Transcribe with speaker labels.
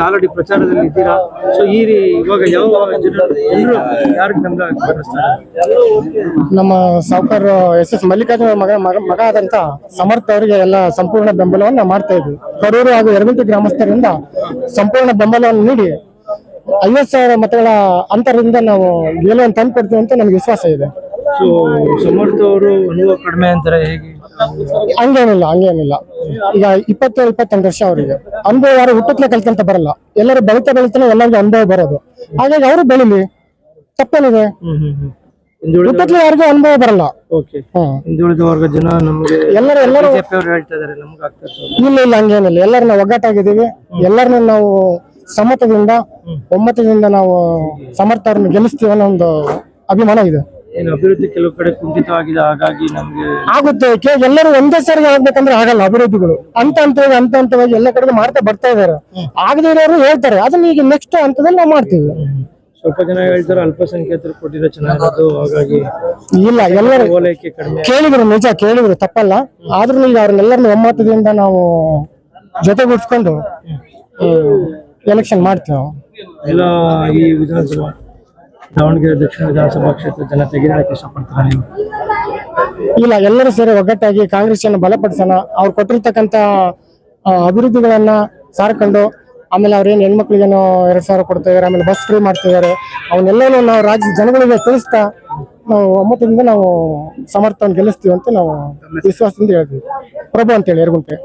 Speaker 1: Already ಪ್ರಚಾರದಲ್ಲಿ ಇದ್ದೀರಾ. So ಇವಾಗ ಯಾವ ಜನರು ಯಾರಿಗೆ ಬೆಂಬಲ ಹಾಕಿಸ್ತಾರೆ?
Speaker 2: ನಮ್ಮ ಸಾವುಕಾರ SS ಮಲ್ಲಿಕಾರ್ಜುನ ಮಗ ಆದಂತ ಸಮರ್ಥ ಅವರಿಗೆ ಎಲ್ಲ ಸಂಪೂರ್ಣ ಬೆಂಬಲವನ್ನು ಮಾಡ್ತಾ ಇದ್ವಿ. ಕಡೂರು ಹಾಗೂ ಯರಗುಂಟಿ ಗ್ರಾಮಸ್ಥರಿಂದ ಸಂಪೂರ್ಣ ಬೆಂಬಲವನ್ನು ನೀಡಿ 50,000 ಮತಗಳ ಅಂತರದಿಂದ ನಾವು ಗೆಲುವನ್ನು ತಂದು ಕೊಡ್ತೀವಿ ಅಂತ ನಮ್ಗೆ ವಿಶ್ವಾಸ ಇದೆ.
Speaker 1: ಸೊ ಸಮರ್ಥ ಅವರು ಅನುಭವ ಕಡಿಮೆ ಅಂತಾರೆ, ಹೇಗೆ?
Speaker 2: ಹಂಗೇನಿಲ್ಲ. ಈಗ 27-28 ವರ್ಷ ಅವರಿಗೆ ಅನುಭವ ಯಾರು ಹುಟ್ಟತ್ಲೆ ಕಲ್ತಂತ ಬರಲ್ಲ. ಎಲ್ಲರೂ ಬೆಳಿತಾನೆ ಎಲ್ಲರಿಗೂ ಅನುಭವ ಬರೋದು. ಹಾಗಾಗಿ ಅವರು ಬೆಳಿಲಿ, ತಪ್ಪೇನಿದೆ. ಹುಟ್ಟತ್ಲೆ ಯಾರಿಗೂ ಅನುಭವ ಬರಲ್ಲ.
Speaker 1: ಹಿಂದುಳಿದ ವರ್ಗ ಜನ ನಮ್ಗೆ
Speaker 2: ಎಲ್ಲರೂ
Speaker 1: ಹೇಳ್ತಾ ಇದಾರೆ, ನಮ್ಗೆ ಆಗ್ತದೆ.
Speaker 2: ಇಲ್ಲ ಹಂಗೇನಿಲ್ಲ. ಎಲ್ಲರೂ ನಾವು ಒಗ್ಗಟ್ಟಾಗಿದ್ದೀವಿ. ಎಲ್ಲರನ್ನ ನಾವು ಒಮ್ಮತದಿಂದ ನಾವು ಸಮರ್ಥ ಅವ್ರನ್ನ ಗೆಲ್ಲಿಸ್ತೀವಿ ಅನ್ನೋ ಒಂದು ಅಭಿಮಾನ ಇದೆ.
Speaker 1: ಏನು ಅಭಿವೃದ್ಧಿ ಕೆಲವು ಕಡೆ ಕುಂಠಿತವಾಗಿದೆ, ಹಾಗಾಗಿ ನಮ್ಗೆ
Speaker 2: ಆಗುತ್ತೆ. ಎಲ್ಲರೂ ಒಂದೇ ಸಾರಿಗೆ ಆಗ್ಬೇಕಂದ್ರೆ ಆಗಲ್ಲ. ಅಭಿವೃದ್ಧಿಗಳು ಹಂತವಾಗಿ ಎಲ್ಲ ಕಡೆ ಮಾಡ್ತಾ ಬರ್ತಾ ಇದಾರೆ. ಆಗದೇ ಇರೋರು ಹೇಳ್ತಾರೆ, ಅದನ್ನ ಈಗ ನೆಕ್ಸ್ಟ್ ಹಂತದಲ್ಲಿ ನಾವು ಮಾಡ್ತೀವಿ.
Speaker 1: ಸ್ವಲ್ಪ ಜನ ಹೇಳ್ತಾರೆ ಅಲ್ಪಸಂಖ್ಯಾತರು ಕೊಟ್ಟಿರೋ ಚೆನ್ನಾಗಿರೋದು, ಹಾಗಾಗಿ
Speaker 2: ಇಲ್ಲ ಎಲ್ಲರೂ
Speaker 1: ಓಲೈಕೆ ಕಡಿಮೆ
Speaker 2: ಕೇಳಿದ್ರು, ನಿಜ ಕೇಳಿದ್ರು, ತಪ್ಪಲ್ಲ. ಆದ್ರೂ ಈಗ ಅವ್ರನ್ನೆಲ್ಲರನ್ನು ಒಮ್ಮತದಿಂದ ನಾವು ಜೊತೆಗೂಡಿಸ್ಕೊಂಡು ಎಲೆಕ್ಷನ್ ಮಾಡ್ತೀವಿ.
Speaker 1: ಎಲ್ಲ ಈ ವಿಧಾನಸಭಾ ದಾವಣಗೆರೆ ದಕ್ಷಿಣ ವಿಧಾನಸಭಾ ಕ್ಷೇತ್ರ ಜನತೆಗೆ ಹೇಳಕ್ಕೆ ಇಷ್ಟಪಡ್ತಾರೆ ನೀವು?
Speaker 2: ಇಲ್ಲ, ಎಲ್ಲರೂ ಸೇರಿ ಒಗ್ಗಟ್ಟಾಗಿ ಕಾಂಗ್ರೆಸ್ ಅನ್ನು ಬಲಪಡಿಸೋಣ. ಅವ್ರು ಕೊಟ್ಟಿರ್ತಕ್ಕಂಥ ಅಭಿವೃದ್ಧಿಗಳನ್ನ ಸಾರ್ಕೊಂಡು, ಆಮೇಲೆ ಅವ್ರೇನು ಹೆಣ್ಮಕ್ಳಿಗೇನೋ 2,000 ಕೊಡ್ತಿದ್ದಾರೆ, ಆಮೇಲೆ ಬಸ್ ಫ್ರೀ ಮಾಡ್ತಿದ್ದಾರೆ, ಅವನ್ನೆಲ್ಲನೂ ನಾವು ರಾಜ್ಯದ ಜನಗಳಿಗೆ ತಿಳಿಸ್ತಾ ನಾವು ಒಮ್ಮತದಿಂದ ನಾವು ಸಮರ್ಥವನ್ನು ಗೆಲ್ಲಿಸ್ತೀವಿ ಅಂತ ನಾವು ವಿಶ್ವಾಸದಿಂದ ಹೇಳ್ತೀವಿ. ಪ್ರಭು ಅಂತೇಳಿ ಯರಗುಂಟೆ.